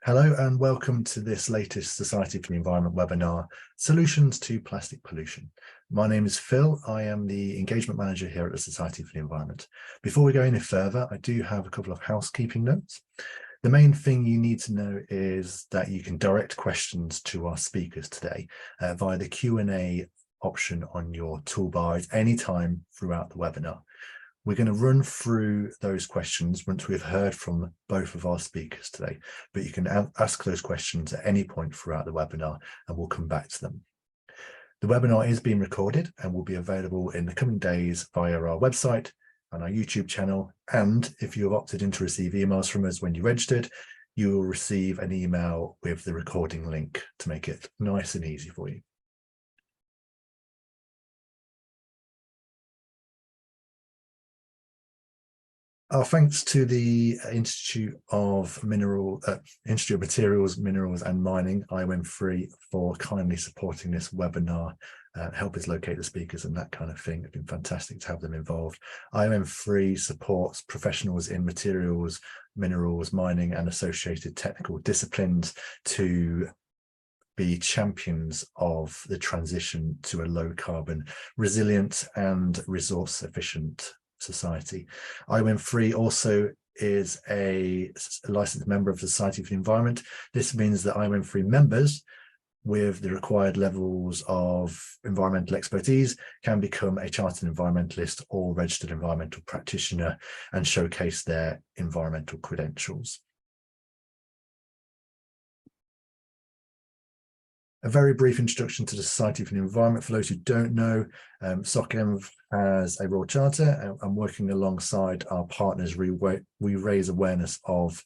Hello and welcome to this latest Society for the Environment webinar, Solutions to Plastic Pollution. My name is Phil. I am the Engagement Manager here at the Society for the Environment. Before we go any further, I do have a couple of housekeeping notes. The main thing you need to know is that you can direct questions to our speakers today via the Q&A option on your toolbar at any time throughout the webinar. We're going to run through those questions once we've heard from both of our speakers today, but you can ask those questions at any point throughout the webinar and we'll come back to them. The webinar is being recorded and will be available in the coming days via our website and our YouTube channel. And if you have opted in to receive emails from us when you registered, you will receive an email with the recording link to make it nice and easy for you. Our thanks to the Institute of Materials, Minerals and Mining, IOM3, for kindly supporting this webinar, help us locate the speakers and that kind of thing. It's been fantastic to have them involved. IOM3 supports professionals in materials, minerals, mining and associated technical disciplines to be champions of the transition to a low carbon, resilient and resource efficient society. IOM3 also is a licensed member of the Society for the Environment. This means that IOM3 members with the required levels of environmental expertise can become a chartered environmentalist or registered environmental practitioner and showcase their environmental credentials. A very brief introduction to the Society for the Environment. For those who don't know, CEnvs has a Royal Charter, and working alongside our partners, we raise awareness of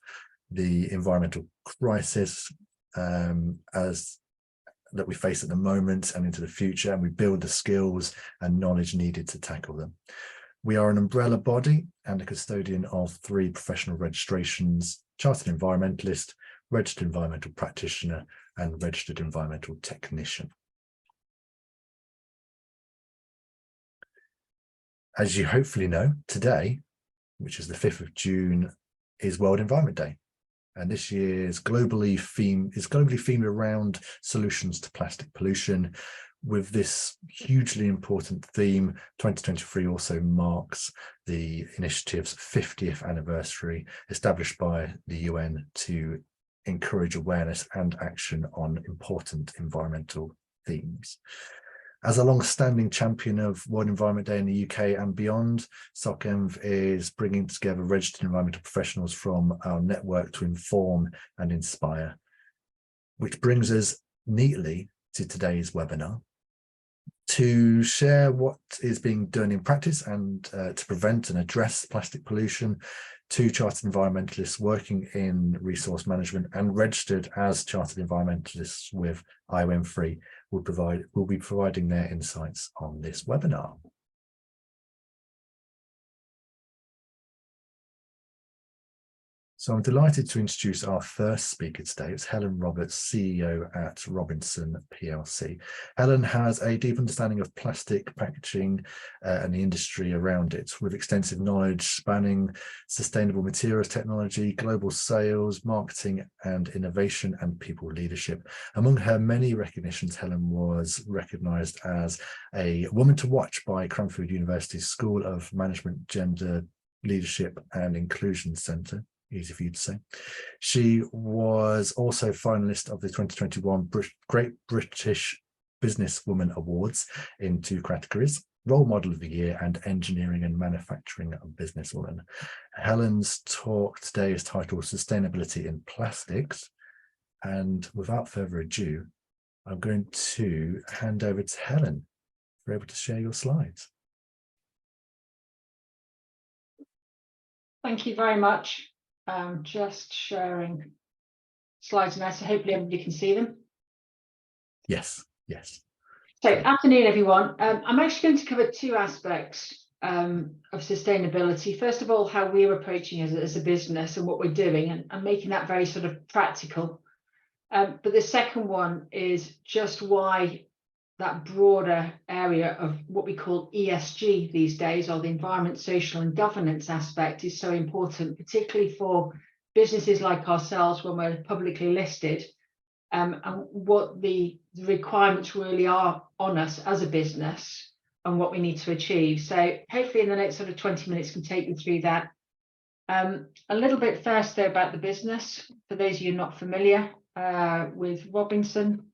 the environmental crisis that we face at the moment and into the future, and we build the skills and knowledge needed to tackle them. We are an umbrella body and a custodian of 3 professional registrations: Chartered Environmentalist, Registered Environmental Practitioner, and Registered Environmental Technician. As you hopefully know, today, which is the 5th of June, is World Environment Day. And this year's globally themed around solutions to plastic pollution. With this hugely important theme, 2023 also marks the initiative's 50th anniversary, established by the UN to encourage awareness and action on important environmental themes. As a long-standing champion of World Environment Day in the UK and beyond, CEnvs is bringing together registered environmental professionals from our network to inform and inspire, which brings us neatly to today's webinar. To share what is being done in practice and to prevent and address plastic pollution, 2 chartered environmentalists working in resource management and registered as chartered environmentalists with IOM3 will be providing their insights on this webinar. So I'm delighted to introduce our first speaker today. It's Helene Roberts, CEO at Robinson PLC. Helen has a deep understanding of plastic packaging and the industry around it, with extensive knowledge spanning sustainable materials technology, global sales, marketing and innovation, and people leadership. Among her many recognitions, Helen was recognised as a woman to watch by Cranfield University's School of Management, Gender, Leadership and Inclusion Centre. Easy for you to say. She was also finalist of the 2021 Great British Businesswoman Awards in 2 categories: Role Model of the Year and Engineering and Manufacturing Businesswoman. Helen's talk today is titled Sustainability in Plastics. And without further ado, I'm going to hand over to Helen. If you're able to share your slides. Thank you very much. Just sharing slides now, so hopefully everybody can see them. Yes, yes. So, afternoon, everyone. I'm actually going to cover 2 aspects of sustainability. First of all, how we're approaching it as a business and what we're doing, and making that very sort of practical. But the second one is just why that broader area of what we call ESG these days, or the environment, social and governance aspect, is so important, particularly for businesses like ourselves when we're publicly listed, and what the requirements really are on us as a business and what we need to achieve. So hopefully in the next sort of 20 minutes can take you through that. A little bit first though about the business, for those of you not familiar with Robinson.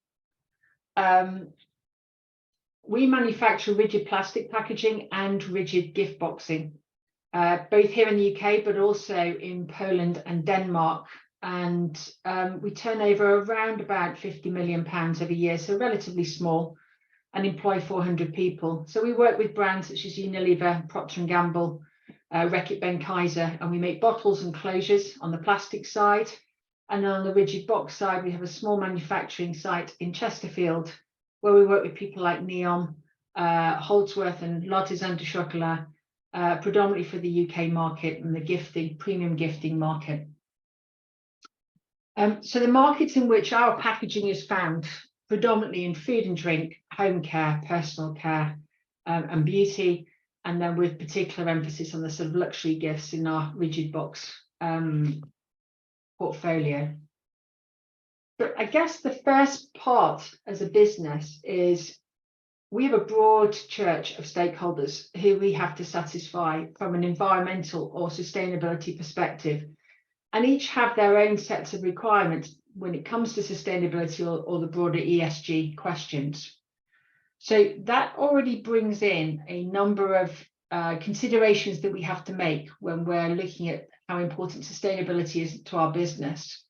We manufacture rigid plastic packaging and rigid gift boxing, both here in the UK, but also in Poland and Denmark. And we turn over around about £50 million every year, so relatively small, and employ 400 people. So we work with brands such as Unilever, Procter & Gamble, Reckitt Benckiser, and we make bottles and closures on the plastic side. And on the rigid box side, we have a small manufacturing site in Chesterfield, where we work with people like Neon, Holdsworth and L'Artisan du Chocolat, predominantly for the UK market and the gifting, premium gifting market. So the markets in which our packaging is found, predominantly in food and drink, home care, personal care, and beauty, and then with particular emphasis on the sort of luxury gifts in our rigid box portfolio. But I guess the first part as a business is we have a broad church of stakeholders who we have to satisfy from an environmental or sustainability perspective, and each have their own sets of requirements when it comes to sustainability or the broader ESG questions. So that already brings in a number of considerations that we have to make when we're looking at how important sustainability is to our business.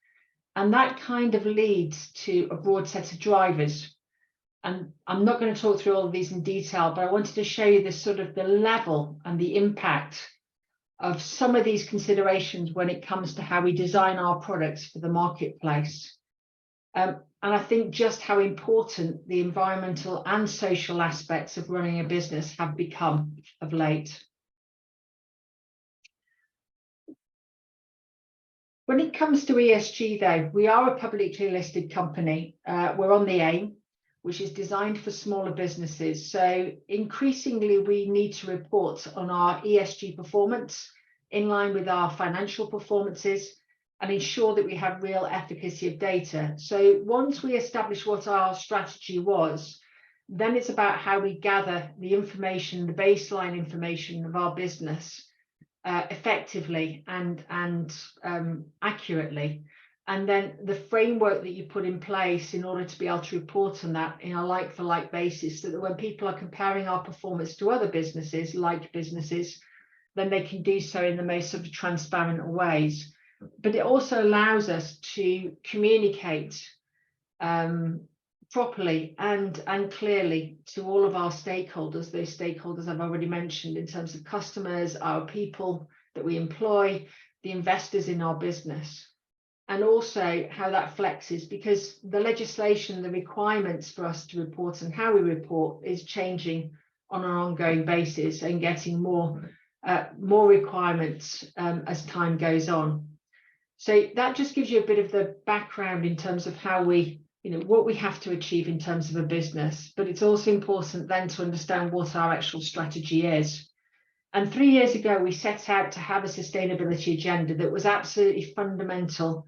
And that kind of leads to a broad set of drivers. And I'm not going to talk through all of these in detail, but I wanted to show you the sort of the level and the impact of some of these considerations when it comes to how we design our products for the marketplace. And I think just how important the environmental and social aspects of running a business have become of late. When it comes to ESG though, we are a publicly listed company. We're on the AIM, which is designed for smaller businesses. So increasingly we need to report on our ESG performance in line with our financial performances and ensure that we have real efficacy of data. So once we establish what our strategy was, then it's about how we gather the information, the baseline information of our business effectively and accurately. And then the framework that you put in place in order to be able to report on that in a like-for-like basis, so that when people are comparing our performance to other businesses, like businesses, then they can do so in the most sort of transparent ways. But it also allows us to communicate properly and clearly to all of our stakeholders, those stakeholders I've already mentioned in terms of customers, our people that we employ, the investors in our business, and also how that flexes, because the legislation, the requirements for us to report and how we report is changing on an ongoing basis and getting more requirements as time goes on. So that just gives you a bit of the background in terms of how we, what we have to achieve in terms of a business, but it's also important then to understand what our actual strategy is. And 3 years ago, we set out to have a sustainability agenda that was absolutely fundamental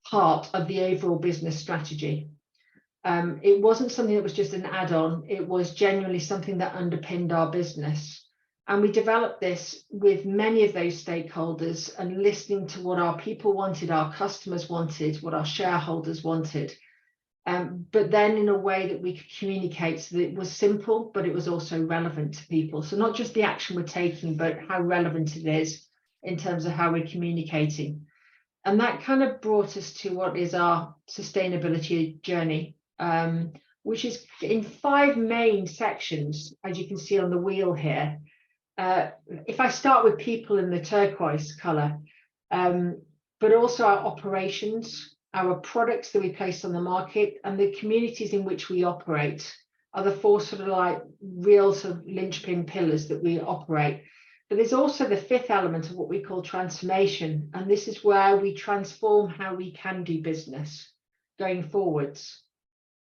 part of the overall business strategy. It wasn't something that was just an add-on, it was genuinely something that underpinned our business. And we developed this with many of those stakeholders and listening to what our people wanted, our customers wanted, what our shareholders wanted. But then in a way that we could communicate so that it was simple, but it was also relevant to people. So not just the action we're taking, but how relevant it is in terms of how we're communicating. And that kind of brought us to what is our sustainability journey, which is in 5 main sections, as you can see on the wheel here. If I start with people in the turquoise colour, but also our operations, our products that we place on the market, and the communities in which we operate are the 4 sort of like real sort of linchpin pillars that we operate. But there's also the 5th element of what we call transformation, and this is where we transform how we can do business going forwards.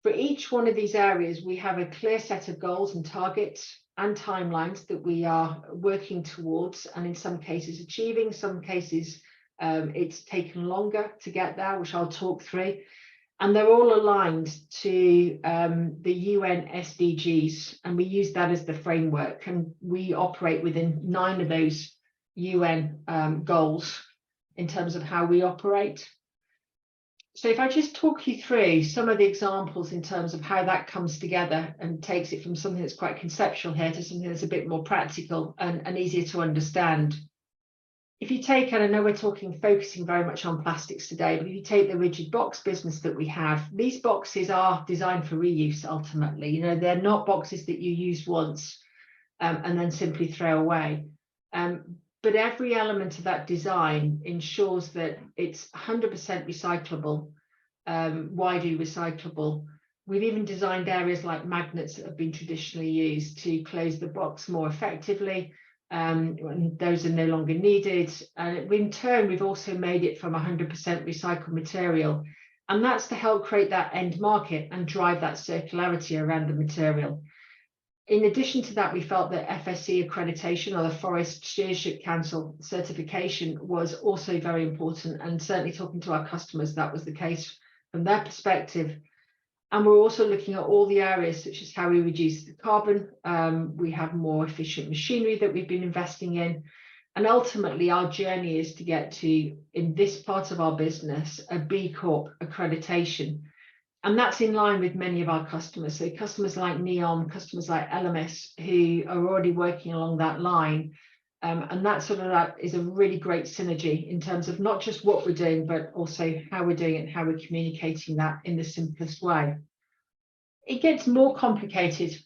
For each one of these areas, we have a clear set of goals and targets and timelines that we are working towards, and in some cases achieving, some cases It's taken longer to get there, which I'll talk through. And they're all aligned to the UN SDGs, and we use that as the framework. And we operate within 9 of those UN goals in terms of how we operate. So if I just talk you through some of the examples in terms of how that comes together and takes it from something that's quite conceptual here to something that's a bit more practical and easier to understand. If you take, and I know we're focusing very much on plastics today, but if you take the rigid box business that we have, these boxes are designed for reuse ultimately. You know, they're not boxes that you use once and then simply throw away. But every element of that design ensures that it's 100% recyclable, widely recyclable. We've even designed areas like magnets that have been traditionally used to close the box more effectively. When those are no longer needed. And in turn, we've also made it from 100% recycled material. And that's to help create that end market and drive that circularity around the material. In addition to that, we felt that FSC accreditation, or the Forest Stewardship Council certification, was also very important. And certainly talking to our customers, that was the case from their perspective. And we're also looking at all the areas such as how we reduce the carbon. We have more efficient machinery that we've been investing in. And ultimately, our journey is to get to, in this part of our business, a B Corp accreditation. And that's in line with many of our customers. So customers like Neon, customers like LMS, who are already working along that line. And that is a really great synergy in terms of not just what we're doing, but also how we're doing it and how we're communicating that in the simplest way. It gets more complicated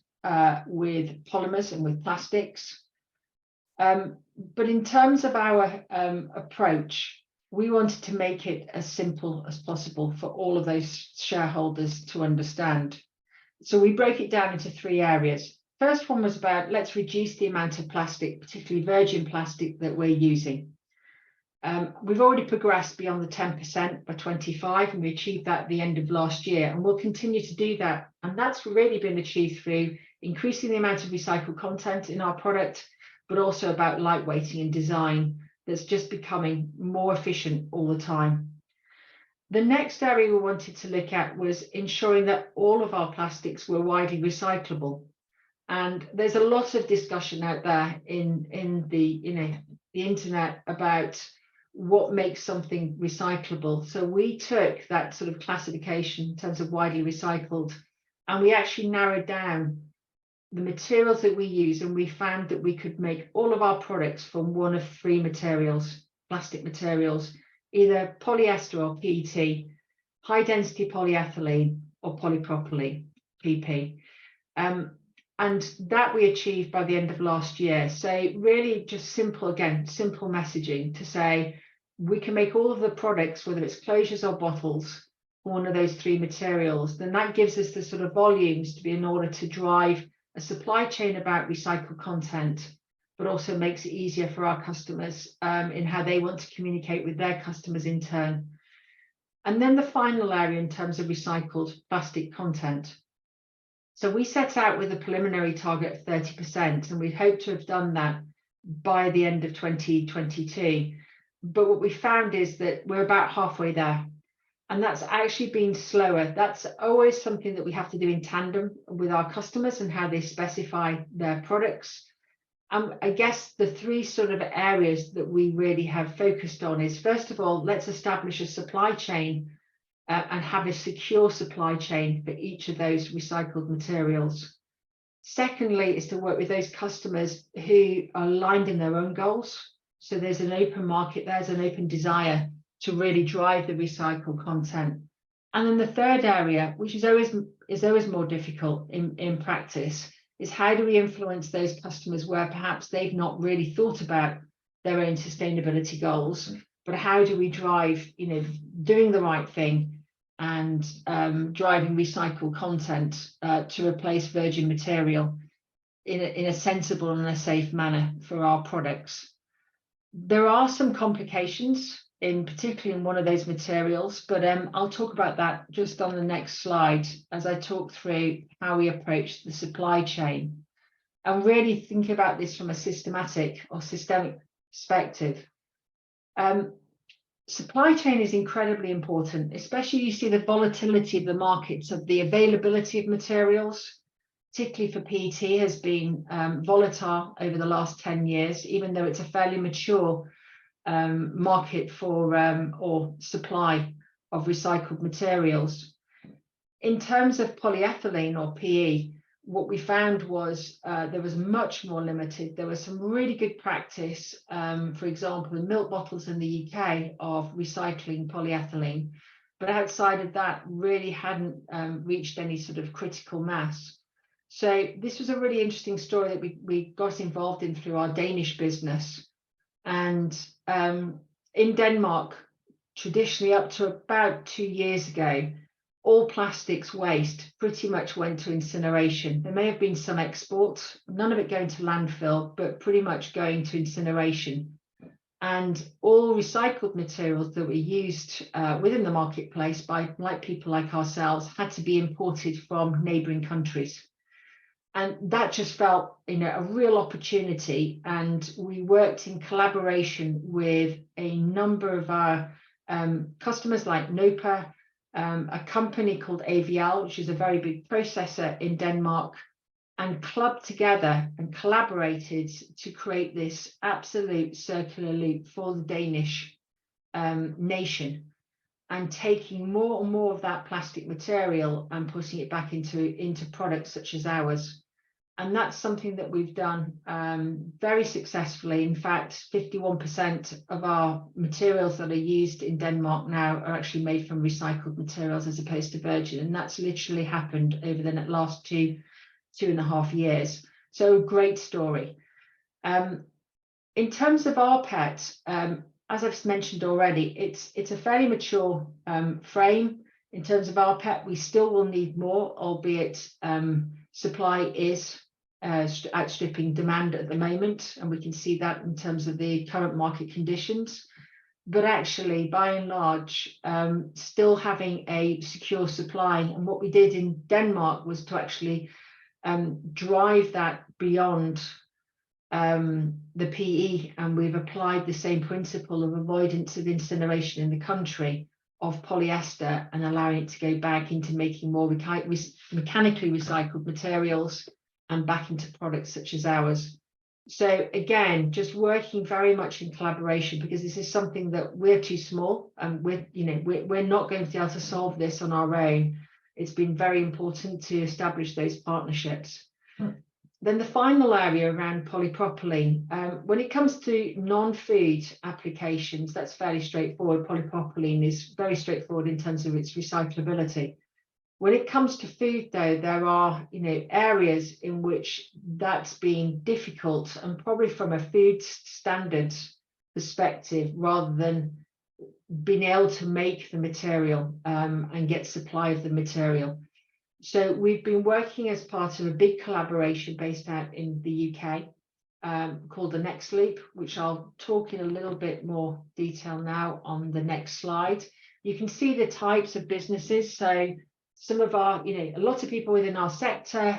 with polymers and with plastics. But in terms of our approach, we wanted to make it as simple as possible for all of those shareholders to understand. So we broke it down into 3 areas. First one was about, let's reduce the amount of plastic, particularly virgin plastic, that we're using. We've already progressed beyond the 10% by 25, and we achieved that at the end of last year, and we'll continue to do that. And that's really been achieved through increasing the amount of recycled content in our product, but also about lightweighting and design that's just becoming more efficient all the time. The next area we wanted to look at was ensuring that all of our plastics were widely recyclable. And there's a lot of discussion out there in the internet about what makes something recyclable. So we took that sort of classification in terms of widely recycled, and we actually narrowed down the materials that we use, and we found that we could make all of our products from one of 3 materials, plastic materials, either polyester or PET, high density polyethylene or polypropylene, PP. And that we achieved by the end of last year. So really just simple messaging to say, we can make all of the products, whether it's closures or bottles, one of those 3 materials. Then that gives us the sort of volumes to be in order to drive a supply chain about recycled content, but also makes it easier for our customers in how they want to communicate with their customers in turn. And then the final area in terms of recycled plastic content. So we set out with a preliminary target of 30%, and we hope to have done that by the end of 2022. But what we found is that we're about halfway there. And that's actually been slower. That's always something that we have to do in tandem with our customers and how they specify their products. I guess the 3 sort of areas that we really have focused on is, first of all, let's establish a supply chain and have a secure supply chain for each of those recycled materials. Secondly, is to work with those customers who are aligned in their own goals. So there's an open market, there's an open desire to really drive the recycled content. And then the third area, which is always more difficult in practice, is how do we influence those customers where perhaps they've not really thought about their own sustainability goals, but how do we drive, doing the right thing and driving recycled content to replace virgin material in a sensible and a safe manner for our products. There are some complications particularly in one of those materials, but I'll talk about that just on the next slide as I talk through how we approach the supply chain and really think about this from a systemic perspective. supply chain is incredibly important, especially you see the volatility of the markets, of the availability of materials, particularly for PET, has been volatile over the last 10 years, even though it's a fairly mature market for or supply of recycled materials. In terms of polyethylene or PE, what we found was there was much more limited. There was some really good practice, for example, in milk bottles in the UK of recycling polyethylene, but outside of that really hadn't reached any sort of critical mass. So this was a really interesting story that we got involved in through our Danish business. And in Denmark, traditionally up to about 2 years ago, all plastics waste pretty much went to incineration. There may have been some exports, none of it going to landfill, but pretty much going to incineration. And all recycled materials that were used within the marketplace by people like ourselves had to be imported from neighbouring countries. And that just felt, a real opportunity. And we worked in collaboration with a number of our customers like NOPA, a company called AVL, which is a very big processor in Denmark, and clubbed together and collaborated to create this absolute circular loop for the Danish nation, and taking more and more of that plastic material and putting it back into products such as ours. And that's something that we've done very successfully. In fact, 51% of our materials that are used in Denmark now are actually made from recycled materials as opposed to virgin. And that's literally happened over the last 2.5 years. So great story. In terms of rPET, as I've mentioned already, it's a fairly mature frame. In terms of rPET, we still will need more, albeit supply is outstripping demand at the moment, and we can see that in terms of the current market conditions. But actually, by and large, still having a secure supply. And what we did in Denmark was to actually drive that beyond the PE, and we've applied the same principle of avoidance of incineration in the country of polyester and allowing it to go back into making more mechanically recycled materials and back into products such as ours. So again, just working very much in collaboration, because this is something that we're too small, and we're not going to be able to solve this on our own. It's been very important to establish those partnerships. Then the final area around polypropylene, when it comes to non-food applications, that's fairly straightforward. Polypropylene is very straightforward in terms of its recyclability. When it comes to food, though, there are areas in which that's been difficult, and probably from a food standards perspective, rather than being able to make the material and get supply of the material. So we've been working as part of a big collaboration based out in the UK called the Next Loop, which I'll talk in a little bit more detail now on the next slide. You can see the types of businesses. So some of our, a lot of people within our sector,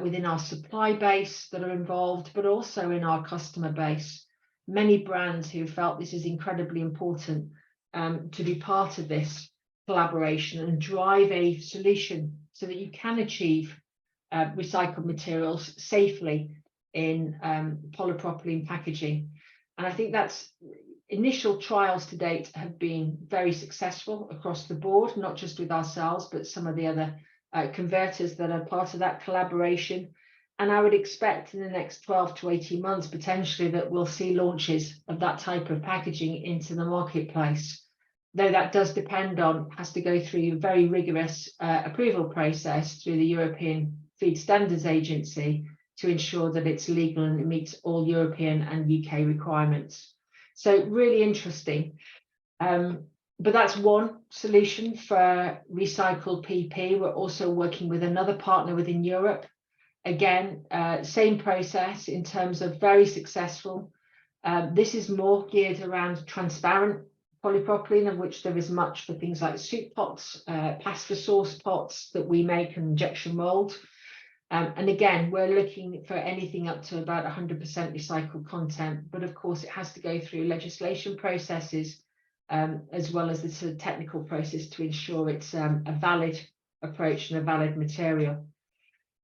within our supply base that are involved, but also in our customer base. Many brands who felt this is incredibly important to be part of this collaboration and drive a solution so that you can achieve recycled materials safely in polypropylene packaging. And I think that's initial trials to date have been very successful across the board, not just with ourselves, but some of the other converters that are part of that collaboration. And I would expect in the next 12 to 18 months, potentially, that we'll see launches of that type of packaging into the marketplace. Though that does depend on, has to go through a very rigorous approval process through the European Food Standards Agency to ensure that it's legal and it meets all European and UK requirements. So really interesting. But that's one solution for recycled PP. We're also working with another partner within Europe. Again, same process in terms of very successful. This is more geared around transparent polypropylene, of which there is much for things like soup pots, pasta sauce pots that we make, and injection mold. And again, we're looking for anything up to about 100% recycled content, but of course it has to go through legislation processes as well as the sort of technical process to ensure it's a valid approach and a valid material.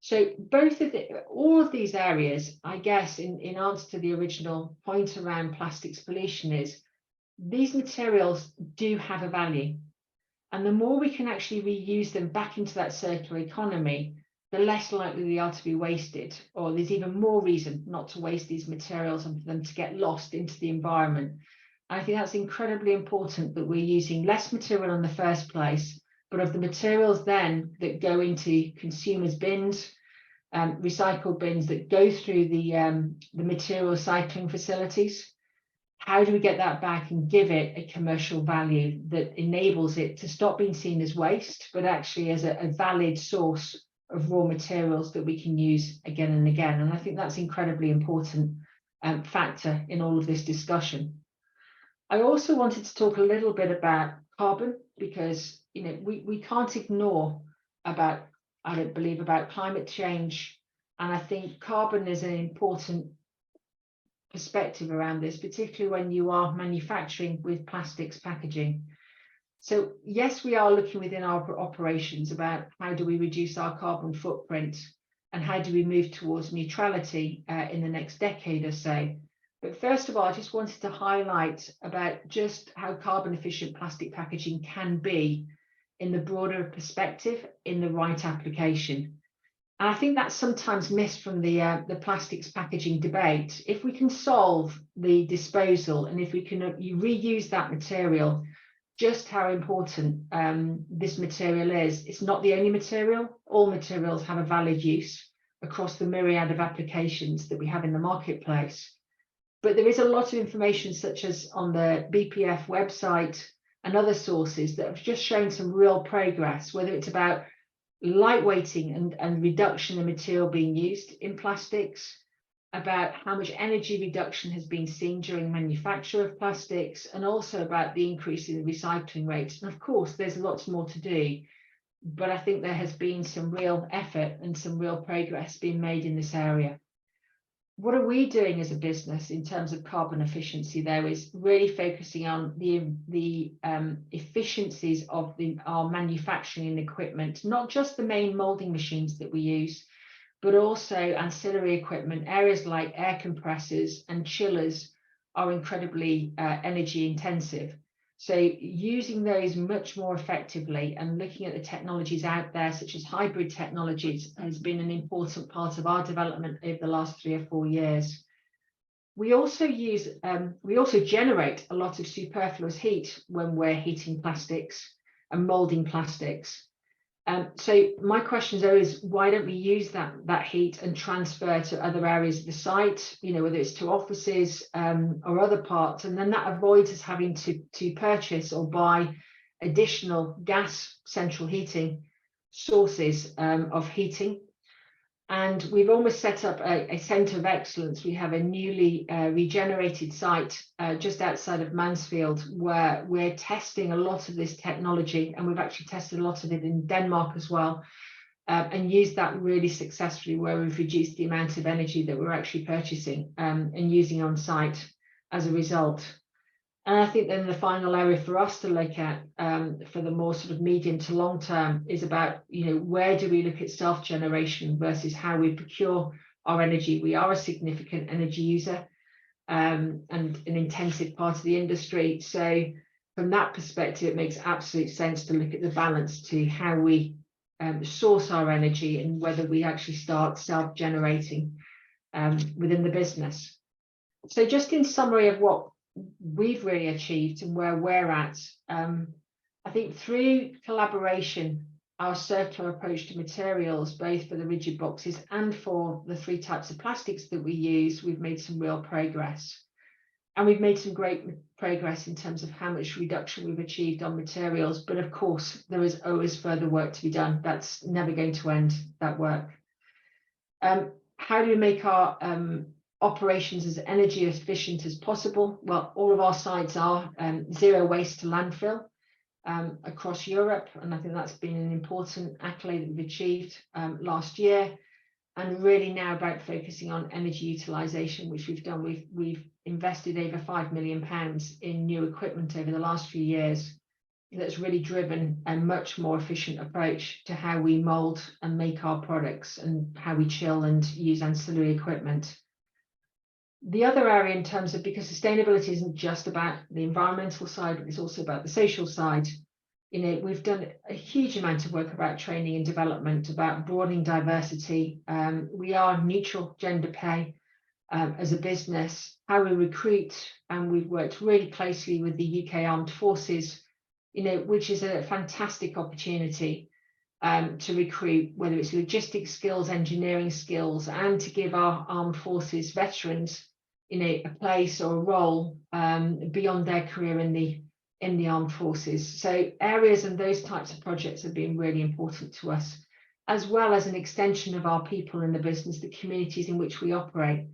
So all of these areas, I guess, in answer to the original point around plastics pollution, is these materials do have a value. And the more we can actually reuse them back into that circular economy, the less likely they are to be wasted, or there's even more reason not to waste these materials and for them to get lost into the environment. And I think that's incredibly important, that we're using less material in the first place, but of the materials then that go into consumers' bins, recycled bins that go through the material recycling facilities, how do we get that back and give it a commercial value that enables it to stop being seen as waste, but actually as a valid source of raw materials that we can use again and again? And I think that's incredibly important factor in all of this discussion. I also wanted to talk a little bit about carbon, because we can't ignore I don't believe about climate change, and I think carbon is an important perspective around this, particularly when you are manufacturing with plastics packaging. So yes, we are looking within our operations about how do we reduce our carbon footprint and how do we move towards neutrality in the next decade or so. But first of all, I just wanted to highlight about just how carbon efficient plastic packaging can be in the broader perspective, in the right application. And I think that's sometimes missed from the plastics packaging debate. If we can solve the disposal, and if we can reuse that material, just how important this material is. It's not the only material. All materials have a valid use across the myriad of applications that we have in the marketplace. But there is a lot of information, such as on the BPF website and other sources, that have just shown some real progress, whether it's about lightweighting and reduction in material being used in plastics, about how much energy reduction has been seen during manufacture of plastics, and also about the increase in the recycling rates. And of course, there's lots more to do, but I think there has been some real effort and some real progress being made in this area. What are we doing as a business in terms of carbon efficiency, though, is really focusing on the efficiencies of our manufacturing and equipment, not just the main moulding machines that we use, but also ancillary equipment. Areas like air compressors and chillers are incredibly energy intensive. So using those much more effectively and looking at the technologies out there, such as hybrid technologies, has been an important part of our development over the last 3 or 4 years. We also generate a lot of superfluous heat when we're heating plastics and moulding plastics. So my question is always, why don't we use that heat and transfer to other areas of the site, whether it's to offices or other parts, and then that avoids us having to purchase or buy additional gas central heating sources of heating. And we've almost set up a centre of excellence. We have a newly regenerated site just outside of Mansfield, where we're testing a lot of this technology, and we've actually tested a lot of it in Denmark as well, and used that really successfully, where we've reduced the amount of energy that we're actually purchasing and using on site as a result. And I think then the final area for us to look at for the more sort of medium to long term is about, where do we look at self-generation versus how we procure our energy. We are a significant energy user and an intensive part of the industry. So from that perspective, it makes absolute sense to look at the balance to how we source our energy and whether we actually start self-generating within the business. So just in summary of what we've really achieved and where we're at, I think through collaboration, our circular approach to materials, both for the rigid boxes and for the 3 types of plastics that we use, we've made some real progress. And we've made some great progress in terms of how much reduction we've achieved on materials. But of course, there is always further work to be done. That's never going to end, that work. How do we make our operations as energy efficient as possible? Well, all of our sites are zero waste to landfill across Europe, and I think that's been an important accolade that we've achieved last year. and really now about focusing on energy utilisation, which we've done. We've invested over £5 million in new equipment over the last few years that's really driven a much more efficient approach to how we mould and make our products and how we chill and use ancillary equipment. The other area in terms of, because sustainability isn't just about the environmental side, but it's also about the social side. You know, we've done a huge amount of work about training and development, about broadening diversity. We are neutral gender pay as a business, how we recruit, and we've worked really closely with the UK Armed Forces, you know, which is a fantastic opportunity to recruit, whether it's logistics skills, engineering skills, and to give our armed forces veterans, you know, a place or a role beyond their career in the armed forces. So areas and those types of projects have been really important to us, as well as an extension of our people in the business, the communities in which we operate.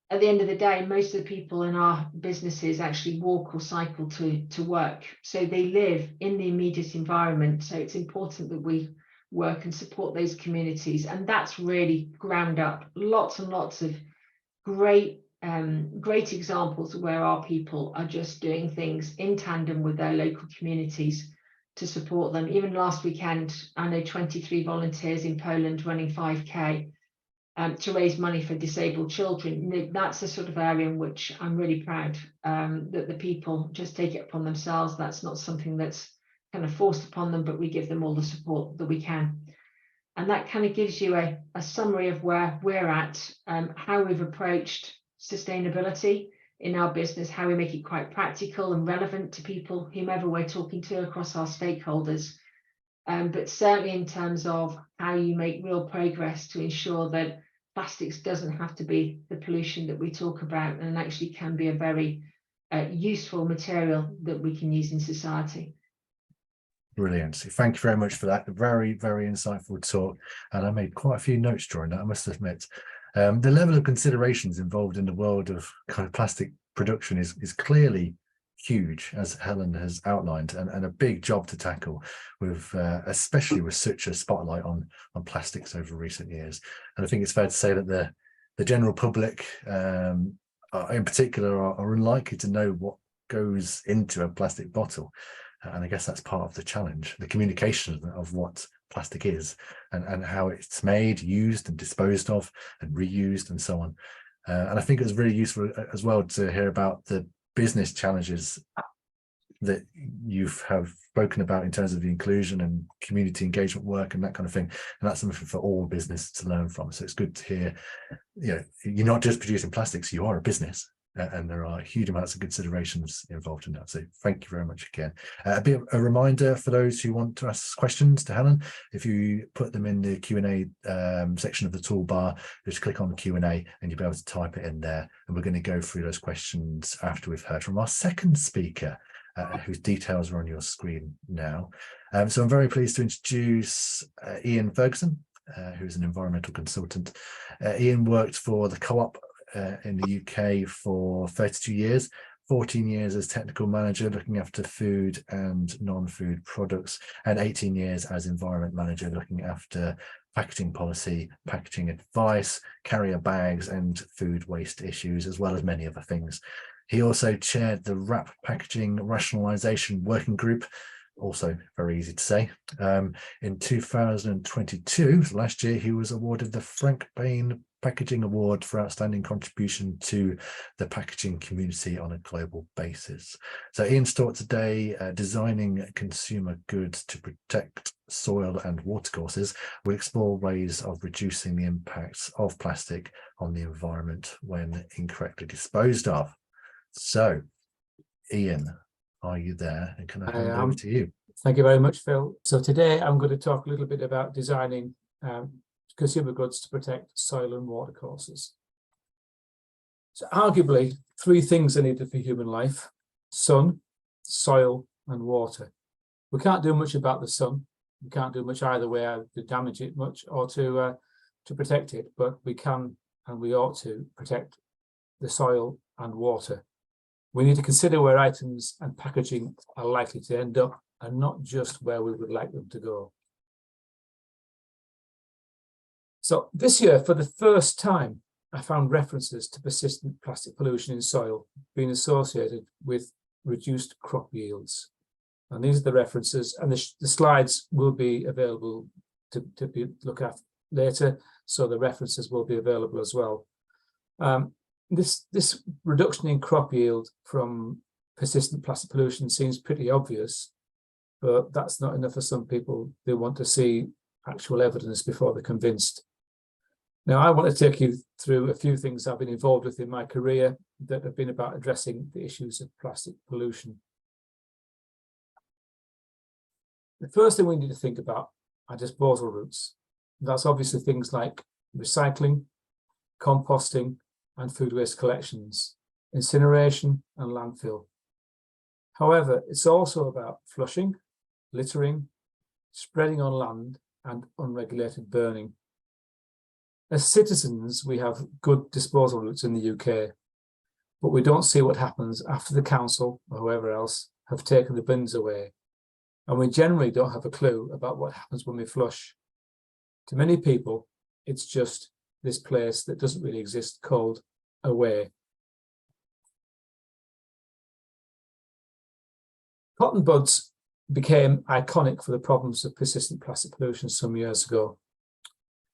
At the end of the day, most of the people in our businesses actually walk or cycle to work. So they live in the immediate environment. So it's important that we work and support those communities. And that's really ground up. Lots and lots of great examples of where our people are just doing things in tandem with their local communities to support them. Even last weekend, I know 23 volunteers in Poland running 5K. To raise money for disabled children. That's the sort of area in which I'm really proud that the people just take it upon themselves. That's not something that's kind of forced upon them, but we give them all the support that we can. And that kind of gives you a summary of where we're at, how we've approached sustainability in our business, how we make it quite practical and relevant to people, whomever we're talking to across our stakeholders. But certainly in terms of how you make real progress to ensure that plastics doesn't have to be the pollution that we talk about, and actually can be a very useful material that we can use in society. Brilliant. Thank you very much for that. Very, very insightful talk. And I made quite a few notes during that, I must admit. The level of considerations involved in the world of kind of plastic production is clearly huge, as Helen has outlined, and a big job to tackle, with especially with such a spotlight on plastics over recent years. And I think it's fair to say that the general public in particular are unlikely to know what goes into a plastic bottle, and I guess that's part of the challenge, the communication of what plastic is and how it's made, used and disposed of and reused and so on. And I think it was really useful as well to hear about the business challenges that you have spoken about in terms of the inclusion and community engagement work and that kind of thing. And that's something for all business to learn from. So it's good to hear, you know, you're not just producing plastics, you are a business, and there are huge amounts of considerations involved in that. So thank you very much again. A reminder for those who want to ask questions to Helen, if you put them in the Q&A section of the toolbar, just click on Q&A and you'll be able to type it in there. And we're going to go through those questions after we've heard from our second speaker, whose details are on your screen now. So I'm very pleased to introduce Iain Ferguson, who's an environmental consultant. Iain worked for the Co-op in the UK for 32 years, 14 years as technical manager looking after food and non-food products, and 18 years as environment manager looking after packaging policy, packaging advice, carrier bags and food waste issues, as well as many other things. He also chaired the wrap packaging rationalisation working group, also very easy to say. In 2022, so last year, he was awarded the Frank Bain Packaging Award for outstanding contribution to the packaging community on a global basis. So Iain's talk today, designing consumer goods to protect soil and watercourses, will explore ways of reducing the impacts of plastic on the environment when incorrectly disposed of. So Iain, are you there? And can I hand over to you? Thank you very much, Phil. So today I'm going to talk a little bit about designing consumer goods to protect soil and water courses. So arguably, three things are needed for human life: sun, soil, and water. We can't do much about the sun. We can't do much either way to damage it much or to protect it, but we can and we ought to protect the soil and water. We need to consider where items and packaging are likely to end up and not just where we would like them to go. So this year, for the first time, I found references to persistent plastic pollution in soil being associated with reduced crop yields. And these are the references, and the slides will be available to be looked at later, so the references will be available as well. This reduction in crop yield from persistent plastic pollution seems pretty obvious, but that's not enough for some people. They want to see actual evidence before they're convinced. Now, I want to take you through a few things I've been involved with in my career that have been about addressing the issues of plastic pollution. The first thing we need to think about are disposal routes. That's obviously things like recycling, composting, and food waste collections, incineration, and landfill. However, it's also about flushing, littering, spreading on land, and unregulated burning. As citizens, we have good disposal routes in the UK, but we don't see what happens after the council or whoever else have taken the bins away. And we generally don't have a clue about what happens when we flush. To many people, it's just this place that doesn't really exist called away. Cotton buds became iconic for the problems of persistent plastic pollution some years ago.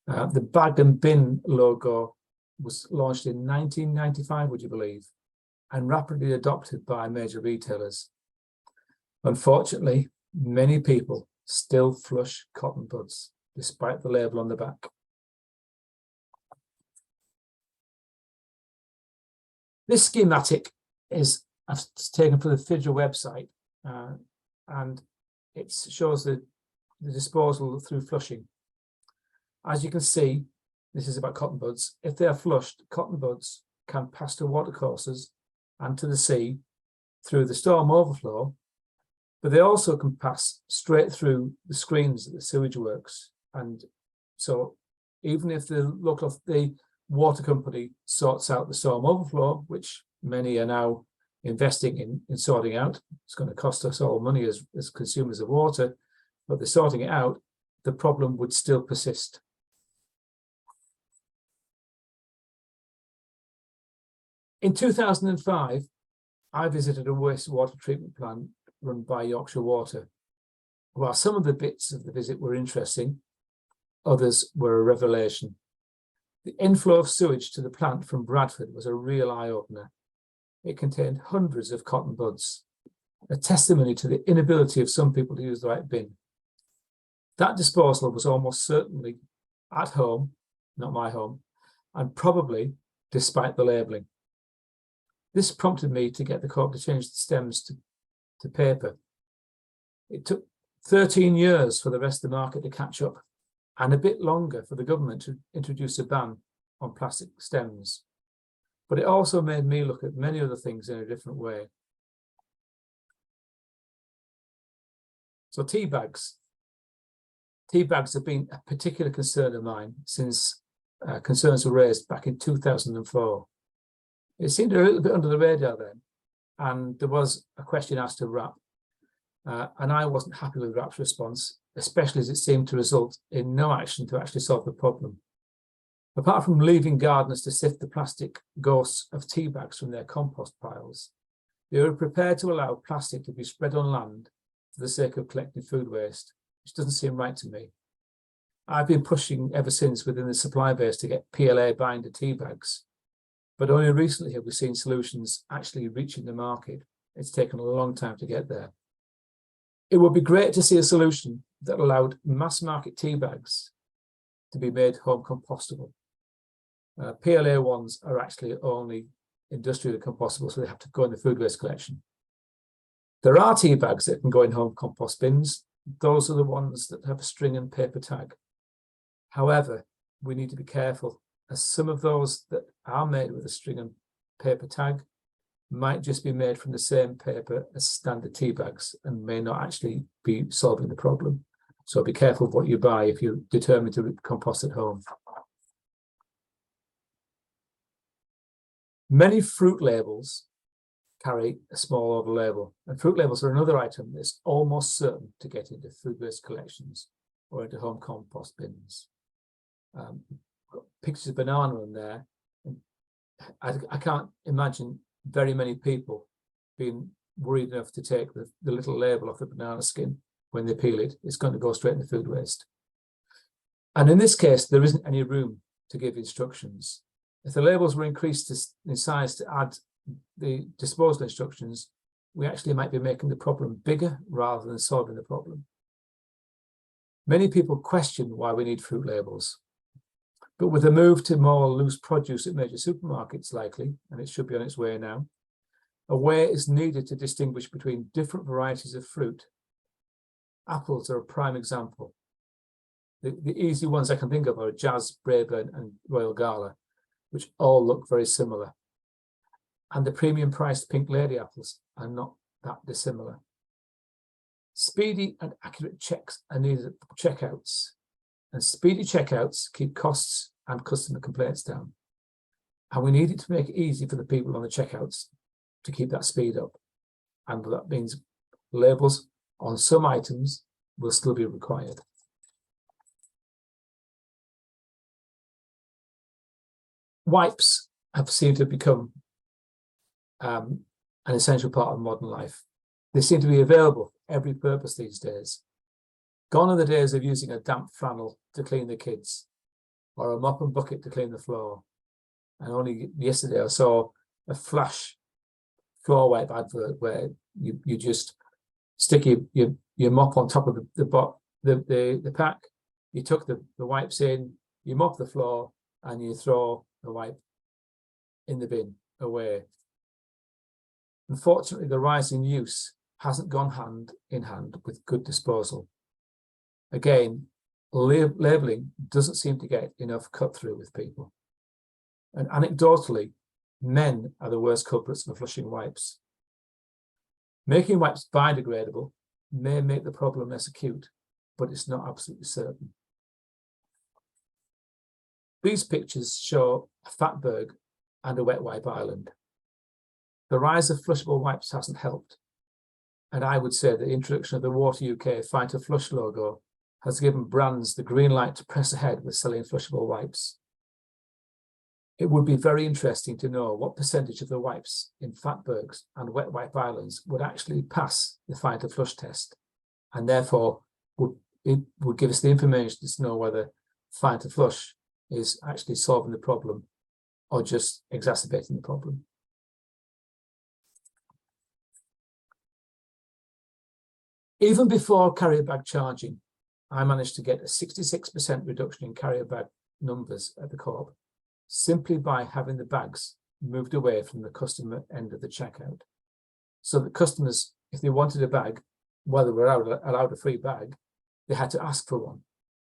The bag and bin logo was launched in 1995, would you believe, and rapidly adopted by major retailers. Unfortunately, many people still flush cotton buds, despite the label on the back. This schematic is taken from the FIDRA website, and it shows the disposal through flushing. As you can see, this is about cotton buds. If they are flushed, cotton buds can pass to watercourses and to the sea through the storm overflow, but they also can pass straight through the screens at the sewage works. And so even if the water company sorts out the storm overflow, which many are now investing in sorting out, it's going to cost us all money as consumers of water, but they're sorting it out, the problem would still persist. In 2005, I visited a wastewater treatment plant run by Yorkshire Water. While some of the bits of the visit were interesting, others were a revelation. The inflow of sewage to the plant from Bradford was a real eye-opener. It contained hundreds of cotton buds, a testimony to the inability of some people to use the right bin. That disposal was almost certainly at home, not my home, and probably despite the labelling. This prompted me to get the co-op to change the stems to paper. It took 13 years for the rest of the market to catch up, and a bit longer for the government to introduce a ban on plastic stems. But it also made me look at many other things in a different way. So tea bags. Tea bags have been a particular concern of mine since concerns were raised back in 2004. It seemed a little bit under the radar then, and there was a question asked of WRAP, and I wasn't happy with WRAP's response, especially as it seemed to result in no action to actually solve the problem. Apart from leaving gardeners to sift the plastic ghosts of tea bags from their compost piles, they were prepared to allow plastic to be spread on land for the sake of collecting food waste, which doesn't seem right to me. I've been pushing ever since within the supply base to get PLA binder tea bags, but only recently have we seen solutions actually reaching the market. It's taken a long time to get there. It would be great to see a solution that allowed mass market tea bags to be made home compostable. PLA ones are actually only industrially compostable, so they have to go in the food waste collection. There are tea bags that can go in home compost bins. Those are the ones that have a string and paper tag. However, we need to be careful, as some of those that are made with a string and paper tag might just be made from the same paper as standard tea bags and may not actually be solving the problem. So be careful of what you buy if you're determined to compost at home. Many fruit labels carry a small over label, and fruit labels are another item that's almost certain to get into food waste collections or into home compost bins. Got pictures of banana in there. And I can't imagine very many people being worried enough to take the little label off the banana skin when they peel it. It's going to go straight into food waste. And in this case, there isn't any room to give instructions. If the labels were increased in size to add the disposal instructions, we actually might be making the problem bigger rather than solving the problem. Many people question why we need fruit labels, but with a move to more loose produce at major supermarkets likely, and it should be on its way now, a way is needed to distinguish between different varieties of fruit. Apples are a prime example. The easy ones I can think of are Jazz, Braeburn and Royal Gala, which all look very similar. And the premium priced Pink Lady apples are not that dissimilar. Speedy and accurate checks are needed at checkouts, and speedy checkouts keep costs and customer complaints down. And we need it to make it easy for the people on the checkouts to keep that speed up. And that means labels on some items will still be required. Wipes have seemed to become an essential part of modern life. They seem to be available for every purpose these days. Gone are the days of using a damp flannel to clean the kids or a mop and bucket to clean the floor. And only yesterday I saw a flash floor wipe advert where you just stick your mop on top of the pack, you tuck the wipes in, you mop the floor, and you throw the wipe in the bin away. Unfortunately, the rise in use hasn't gone hand in hand with good disposal. Again, labelling doesn't seem to get enough cut through with people. And anecdotally, men are the worst culprits for flushing wipes. Making wipes biodegradable may make the problem less acute, but it's not absolutely certain. These pictures show a fatberg and a wet wipe island. The rise of flushable wipes hasn't helped, and I would say the introduction of the Water UK Fight to Flush logo has given brands the green light to press ahead with selling flushable wipes. It would be very interesting to know what percentage of the wipes in fatbergs and wet wipe islands would actually pass the Fight to Flush test, and therefore it would give us the information to know whether Fight to Flush is actually solving the problem or just exacerbating the problem. Even before carrier bag charging, I managed to get a 66% reduction in carrier bag numbers at the Co-op, simply by having the bags moved away from the customer end of the checkout. So that customers, if they wanted a bag, while they were allowed a free bag, they had to ask for one.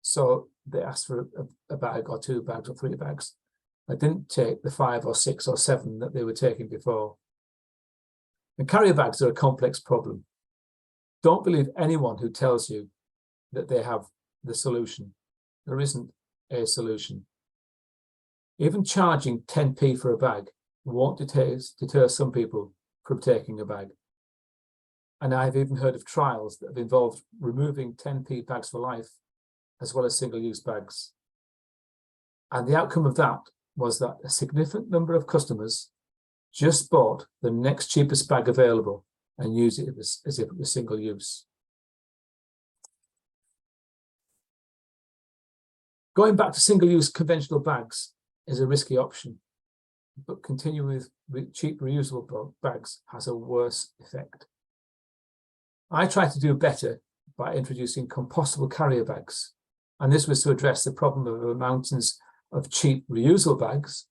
So they asked for a bag or 2 bags or 3 bags. I didn't take the 5 or 6 or 7 that they were taking before. And carrier bags are a complex problem. Don't believe anyone who tells you that they have the solution. There isn't a solution. Even charging 10p for a bag won't deter some people from taking a bag. And I've even heard of trials that have involved removing 10p bags for life, as well as single-use bags. And the outcome of that was that a significant number of customers just bought the next cheapest bag available and used it as if it was single-use. Going back to single-use conventional bags is a risky option, but continuing with cheap reusable bags has a worse effect. I tried to do better by introducing compostable carrier bags, and this was to address the problem of the mountains of cheap reusable bags,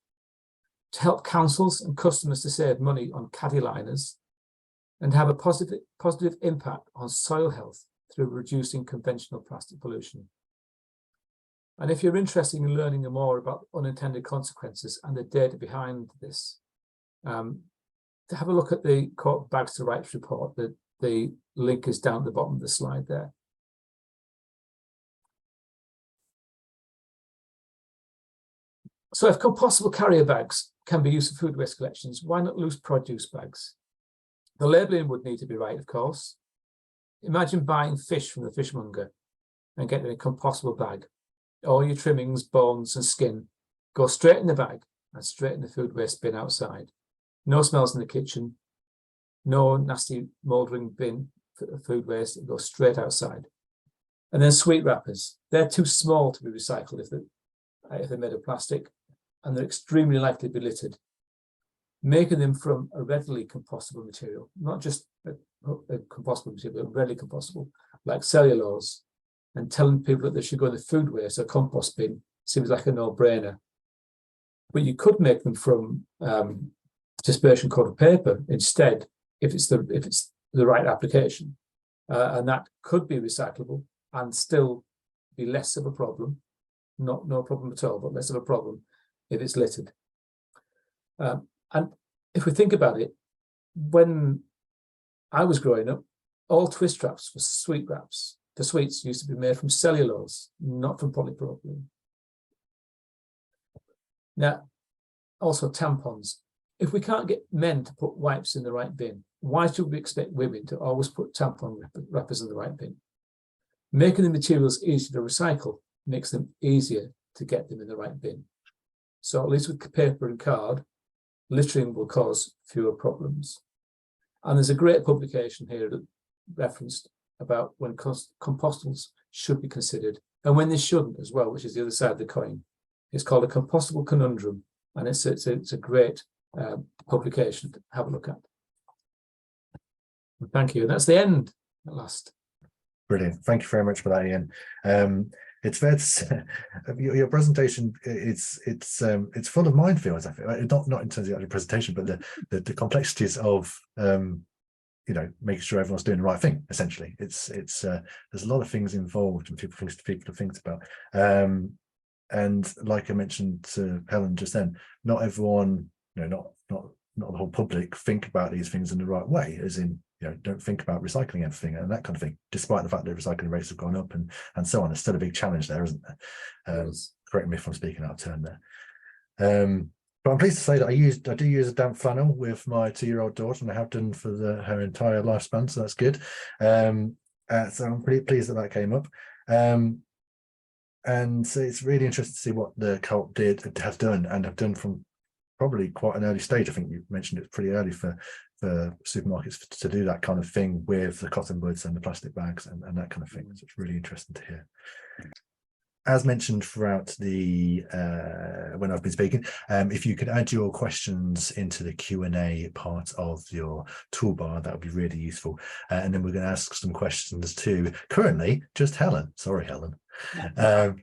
to help councils and customers to save money on caddy liners, and have a positive impact on soil health through reducing conventional plastic pollution. And if you're interested in learning more about unintended consequences and the data behind this, to have a look at the Co-op Bags to Rights report. The link is down at the bottom of the slide there. So if compostable carrier bags can be used for food waste collections, why not loose produce bags? The labelling would need to be right, of course. Imagine buying fish from the fishmonger and getting a compostable bag. all your trimmings, bones and skin go straight in the bag and straight in the food waste bin outside. No smells in the kitchen, no nasty mouldering bin for food waste, it goes straight outside. And then sweet wrappers, they're too small to be recycled if they're made of plastic, and they're extremely likely to be littered. Making them from a readily compostable material, not just a compostable material, but readily compostable, like cellulose, and telling people that they should go in the food waste or compost bin seems like a no-brainer. But you could make them from dispersion coated paper instead, if it's the right application, and that could be recyclable and still be less of a problem, no problem at all, but less of a problem if it's littered. And if we think about it, when I was growing up, all twist wraps for sweet wraps, for sweets, used to be made from cellulose, not from polypropylene. Now, also tampons. If we can't get men to put wipes in the right bin, why should we expect women to always put tampon wrappers in the right bin? Making the materials easy to recycle makes them easier to get them in the right bin. So at least with paper and card, littering will cause fewer problems. And there's a great publication here that referenced about when compostables should be considered and when they shouldn't as well, which is the other side of the coin. It's called A Compostable Conundrum, and it's a great publication to have a look at. Thank you. And that's the end at last. Brilliant. Thank you very much for that, Iain. It's fair to say your presentation, it's full of minefields, I feel. Not in terms of the presentation, but the complexities of making sure everyone's doing the right thing. Essentially, it's there's a lot of things involved and people to think about. And like I mentioned to Helen just then, not everyone, not the whole public think about these things in the right way, as in, don't think about recycling everything and that kind of thing, despite the fact that recycling rates have gone up and so on. There's still a big challenge there, isn't there? Correct me if I'm speaking out of turn there. But I'm pleased to say that I do use a damp flannel with my 2-year-old daughter, and I have done for her entire lifespan, so that's good. So I'm pretty pleased that came up. And so it's really interesting to see what the co-op have done from probably quite an early stage. I think you mentioned it pretty early for supermarkets to do that kind of thing with the cotton buds and the plastic bags and that kind of thing. So it's really interesting to hear. As mentioned throughout the when I've been speaking, if you could add your questions into the Q&A part of your toolbar, that would be really useful. And then we're going to ask some questions to currently just Helen. Sorry, Helen. And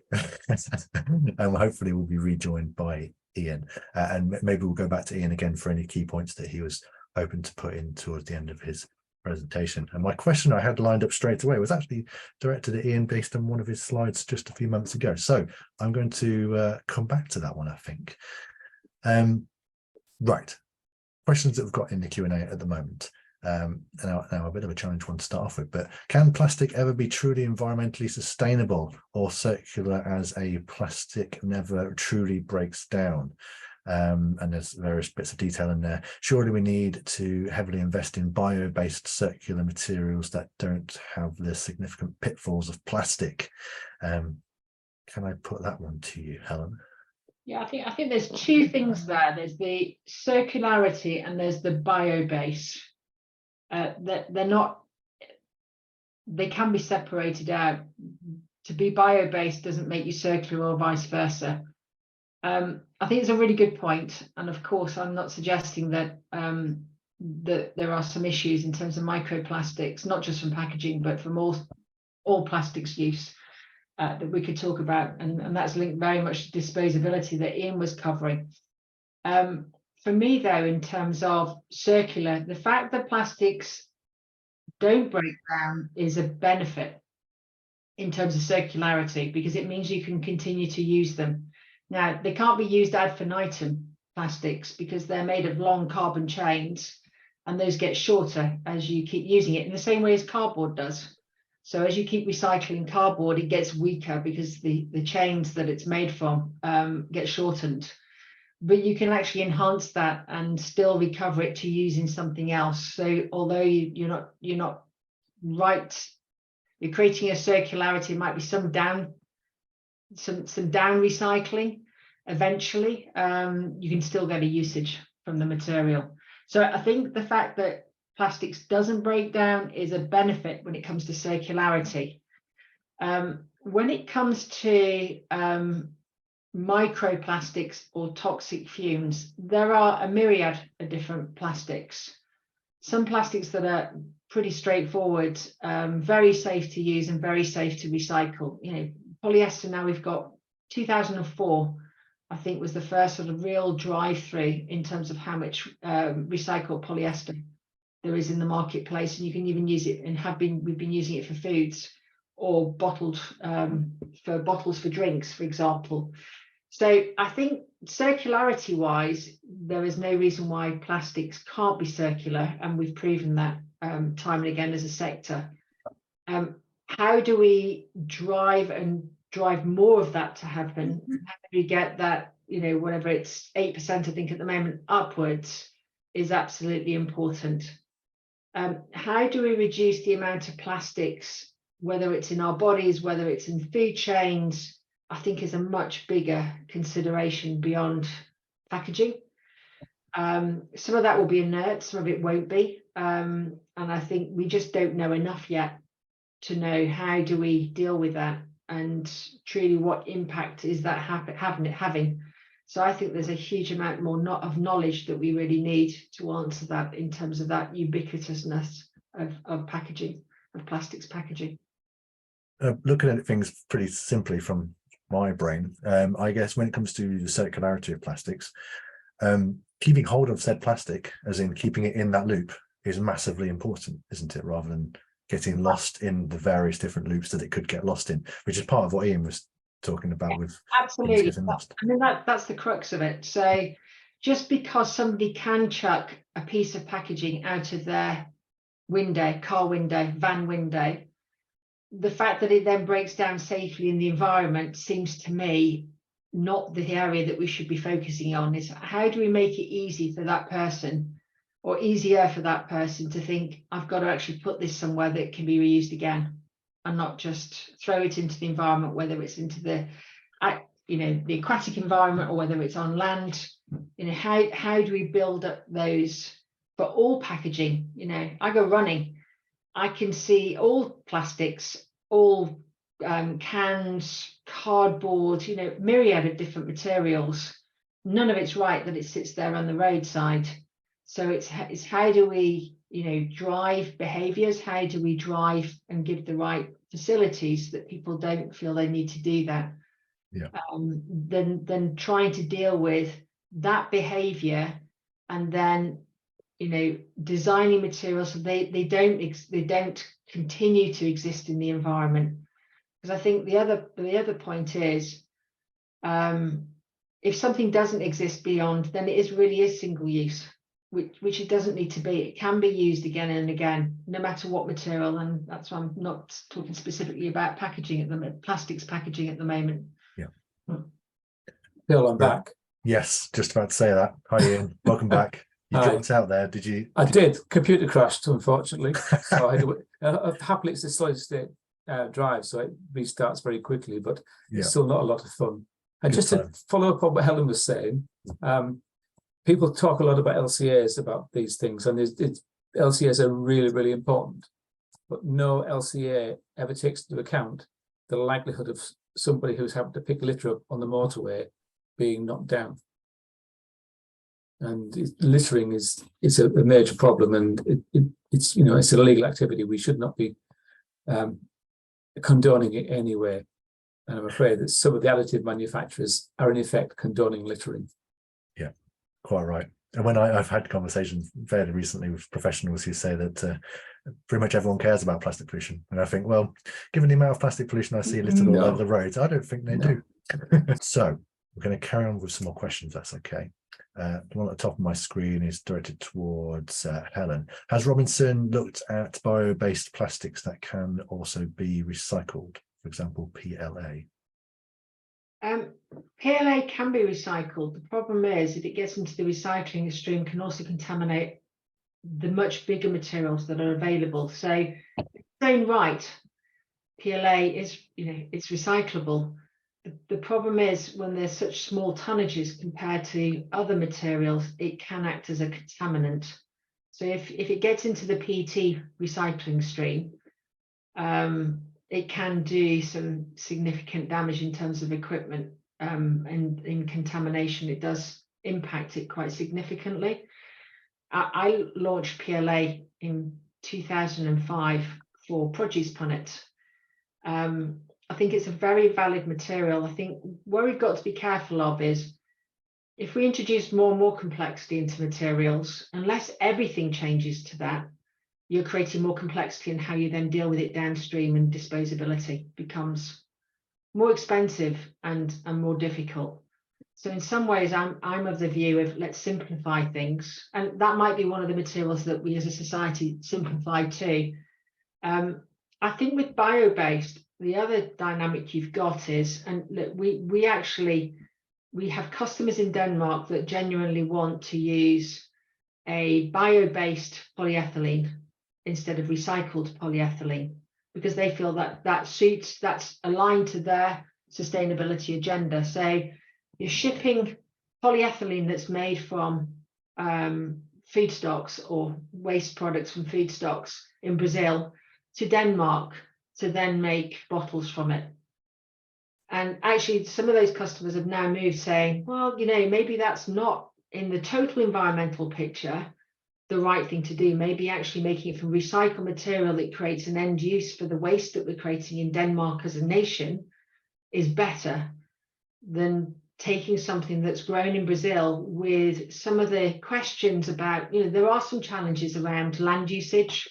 hopefully we'll be rejoined by Iain, and maybe we'll go back to Iain again for any key points that he was hoping to put in towards the end of his presentation. And my question I had lined up straight away was actually directed at Iain based on one of his slides just a few months ago. So I'm going to come back to that one, I think. Right. Questions that we've got in the Q&A at the moment. Now a bit of a challenge one to start off with, but can plastic ever be truly environmentally sustainable or circular, as a plastic never truly breaks down? And there's various bits of detail in there. Surely we need to heavily invest in bio-based circular materials that don't have the significant pitfalls of plastic. Can I put that one to you, Helen? Yeah, I think there's two things there. There's the circularity and there's the bio-base. They can be separated out. To be bio-based doesn't make you circular or vice versa. I think it's a really good point, and of course I'm not suggesting that that there are some issues in terms of microplastics, not just from packaging but from all plastics use that we could talk about, and that's linked very much to disposability that Iain was covering. For me though, in terms of circular, the fact that plastics don't break down is a benefit in terms of circularity, because it means you can continue to use them. Now, they can't be used ad infinitum, plastics, because they're made of long carbon chains, and those get shorter as you keep using it, in the same way as cardboard does. So as you keep recycling cardboard, it gets weaker because the chains that it's made from get shortened. But you can actually enhance that and still recover it to use in something else. So although you're not right, you're creating a circularity, it might be some some down recycling eventually, you can still get a usage from the material. So I think the fact that plastics doesn't break down is a benefit when it comes to circularity. When it comes to microplastics or toxic fumes, there are a myriad of different plastics. Some plastics that are pretty straightforward, very safe to use and very safe to recycle. You know, polyester, now we've got 2004, I think, was the first sort of real drive-through in terms of how much recycled polyester there is in the marketplace, and you can even use it, and we've been using it for foods or bottled for bottles for drinks, for example. So I think circularity wise, there is no reason why plastics can't be circular, and we've proven that time and again as a sector. How do we drive more of that to happen? How do we get that, you know, whatever it's 8%, I think at the moment, upwards, is absolutely important. How do we reduce the amount of plastics, whether it's in our bodies, whether it's in food chains, I think is a much bigger consideration beyond packaging. Some of that will be inert, some of it won't be. And I think we just don't know enough yet to know how do we deal with that, and truly what impact is that having. So I think there's a huge amount more of knowledge that we really need to answer that in terms of that ubiquitousness of packaging, of plastics packaging. Looking at things pretty simply from my brain, I guess when it comes to the circularity of plastics, keeping hold of said plastic, as in keeping it in that loop, is massively important, isn't it? Rather than getting lost in the various different loops that it could get lost in, which is part of what Iain was talking about with absolutely. I mean, that's the crux of it. So just because somebody can chuck a piece of packaging out of their window, car window, van window, the fact that it then breaks down safely in the environment seems to me not the area that we should be focusing on. Is how do we make it easy for that person, or easier for that person, to think, I've got to actually put this somewhere that can be reused again, and not just throw it into the environment, whether it's into the, you know, the aquatic environment, or whether it's on land. You know, how do we build up those for all packaging? You know, I go running, I can see all plastics, all cans, cardboard, you know, myriad of different materials. None of it's right that it sits there on the roadside. So it's how do we, you know, drive behaviours? How do we drive and give the right facilities that people don't feel they need to do that? Yeah. Then trying to deal with that behaviour, and then, you know, designing materials so they don't continue to exist in the environment. Because I think the other point is, if something doesn't exist beyond, then it really is single use, which it doesn't need to be. It can be used again and again, no matter what material. And that's why I'm not talking specifically about packaging at the moment, plastics packaging at the moment. Yeah. Bill, I'm back. Yes, just about to say that. Hi, Iain. Welcome back. You dropped out there, did you? I did. Computer crashed, unfortunately. So I had to, happily, it's a solid state drive, so it restarts very quickly, but it's still not a lot of fun. And just to follow up on what Helen was saying, people talk a lot about LCAs, about these things, and LCAs are really, really important, but no LCA ever takes into account the likelihood of somebody who's having to pick litter up on the motorway being knocked down. And littering is a major problem, and it's, you know, it's an illegal activity. We should not be condoning it anyway. And I'm afraid that some of the additive manufacturers are in effect condoning littering. Yeah, quite right. And when I've had conversations fairly recently with professionals who say that pretty much everyone cares about plastic pollution, and I think, well, given the amount of plastic pollution I see littered all over the roads, I don't think they do. So we're going to carry on with some more questions, that's okay. The one at the top of my screen is directed towards Helen. Has Robinson looked at bio-based plastics that can also be recycled, for example, PLA? PLA can be recycled. The problem is, if it gets into the recycling stream, can also contaminate the much bigger materials that are available. So in its own right, PLA is, you know, it's recyclable. the problem is when there's such small tonnages compared to other materials, it can act as a contaminant. So if it gets into the PET recycling stream, it can do some significant damage in terms of equipment, and in contamination. It does impact it quite significantly. I launched PLA in 2005 for produce punnet. I think it's a very valid material. I think where we've got to be careful of is if we introduce more and more complexity into materials, unless everything changes to that, you're creating more complexity in how you then deal with it downstream, and disposability becomes more expensive and more difficult. So in some ways, I'm of the view of let's simplify things, and that might be one of the materials that we as a society simplify too. I think with bio-based, the other dynamic you've got is, and look, we have customers in Denmark that genuinely want to use a bio-based polyethylene instead of recycled polyethylene, because they feel that that's aligned to their sustainability agenda. So you're shipping polyethylene that's made from feedstocks or waste products from feedstocks in Brazil to Denmark to then make bottles from it. And actually, some of those customers have now moved saying, well, maybe that's not in the total environmental picture the right thing to do. Maybe actually making it from recycled material that creates an end use for the waste that we're creating in Denmark as a nation is better than taking something that's grown in Brazil with some of the questions about, there are some challenges around land usage.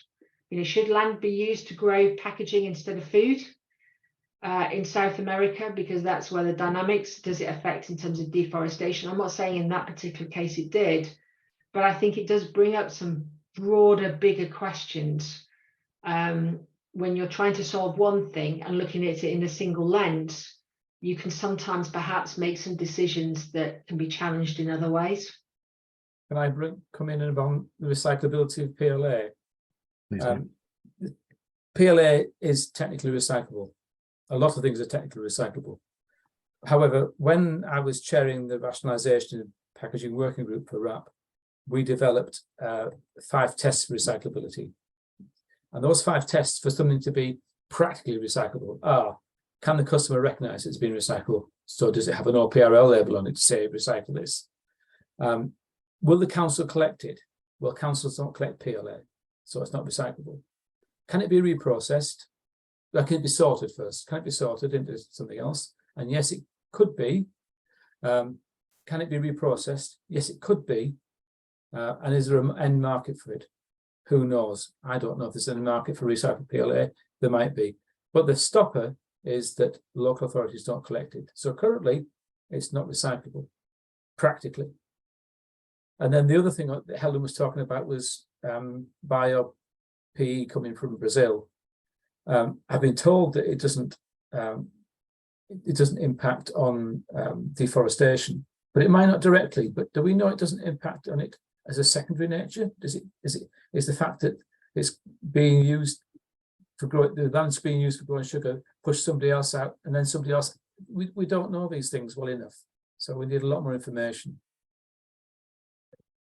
Should land be used to grow packaging instead of food in South America? Because that's where the dynamics, does it affect in terms of deforestation? I'm not saying in that particular case it did, but I think it does bring up some broader, bigger questions. When you're trying to solve one thing and looking at it in a single lens, you can sometimes perhaps make some decisions that can be challenged in other ways. Can I come in about the recyclability of PLA? PLA is technically recyclable. A lot of things are technically recyclable. However, when I was chairing the rationalisation and packaging working group for RAP, we developed 5 tests for recyclability. And those 5 tests for something to be practically recyclable are, can the customer recognise it's been recycled? So does it have an OPRL label on it to say recycle this? Will the council collect it? Well, councils don't collect PLA, so it's not recyclable. Can it be reprocessed? Can it be sorted first? Can it be sorted into something else? And yes, it could be. Can it be reprocessed? Yes, it could be. And is there an end market for it? Who knows? I don't know if there's any market for recycled PLA. There might be. But the stopper is that local authorities don't collect it. So currently, it's not recyclable, practically. And then the other thing that Helen was talking about was bio-PE coming from Brazil. I've been told that it doesn't impact on deforestation, but it might not directly. But do we know it doesn't impact on it as a secondary nature? Is the fact that it's being used for growing, the land's being used for growing sugar, push somebody else out, and then somebody else? We don't know these things well enough, so we need a lot more information.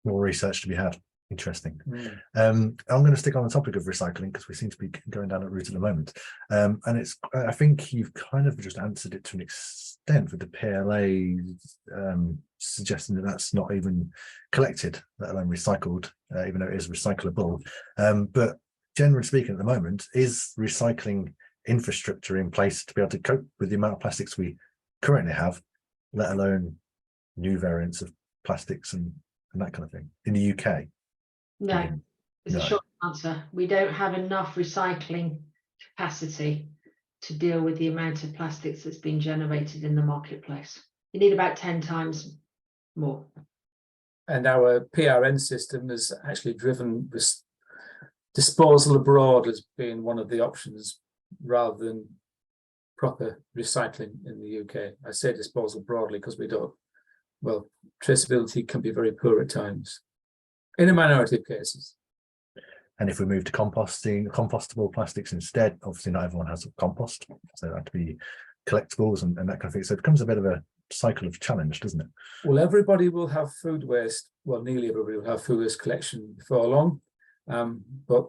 More research to be had. Interesting. I'm going to stick on the topic of recycling because we seem to be going down that route at the moment. And I think you've kind of just answered it to an extent with the PLA, suggesting that that's not even collected, let alone recycled, even though it is recyclable. But generally speaking, at the moment, is recycling infrastructure in place to be able to cope with the amount of plastics we currently have, let alone new variants of plastics and that kind of thing in the UK? No, it's a short answer. We don't have enough recycling capacity to deal with the amount of plastics that's being generated in the marketplace. You need about 10 times more. And our PRN system has actually driven this disposal abroad as being one of the options rather than proper recycling in the UK. I say disposal broadly because we don't, well, traceability can be very poor at times, in a minority of cases. And if we move to compostable plastics instead, obviously not everyone has a compost, so that had to be collectibles and that kind of thing. So it becomes a bit of a cycle of challenge, doesn't it? Well, everybody will have food waste. Well, nearly everybody will have food waste collection before long. But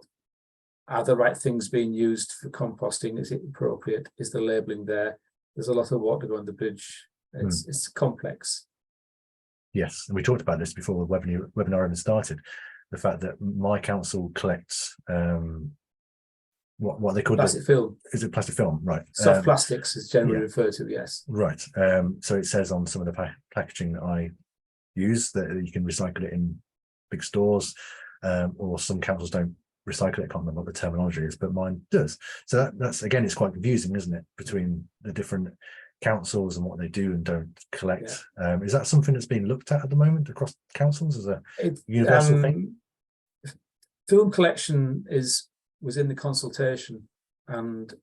are the right things being used for composting? Is it appropriate? Is the labelling there? There's a lot of water going on the bridge. It's complex. Yes, and we talked about this before the webinar even started. The fact that my council collects what they call plastic film. Is it plastic film? Right. Soft plastics is generally referred to, yes. Right. So it says on some of the packaging that I use that you can recycle it in big stores, or some councils don't recycle it. I can't remember what the terminology is, but mine does. So that's again, it's quite confusing, isn't it, between the different councils and what they do and don't collect. Yeah. Is that something that's being looked at the moment across councils as a universal thing? Film collection was in the consultation, and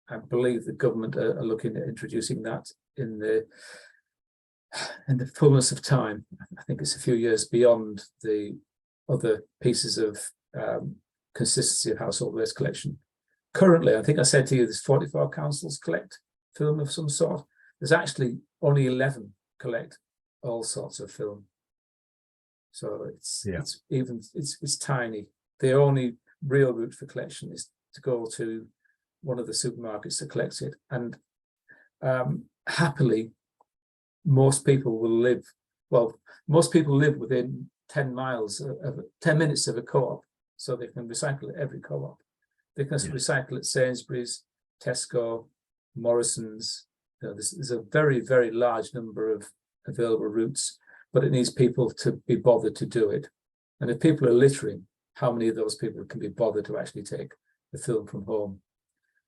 I believe the government are looking at introducing that in the fullness of time. I think it's a few years beyond the other pieces of consistency of household waste collection. Currently, I think I said to you, there's 44 councils collect film of some sort. There's actually only 11 collect all sorts of film. So it's tiny. The only real route for collection is to go to one of the supermarkets to collect it. And happily, most people live within 10 minutes of a co-op, so they can recycle at every co-op. They can recycle at Sainsbury's, Tesco, Morrison's. There's a very, very large number of available routes, but it needs people to be bothered to do it. And if people are littering, how many of those people can be bothered to actually take the film from home?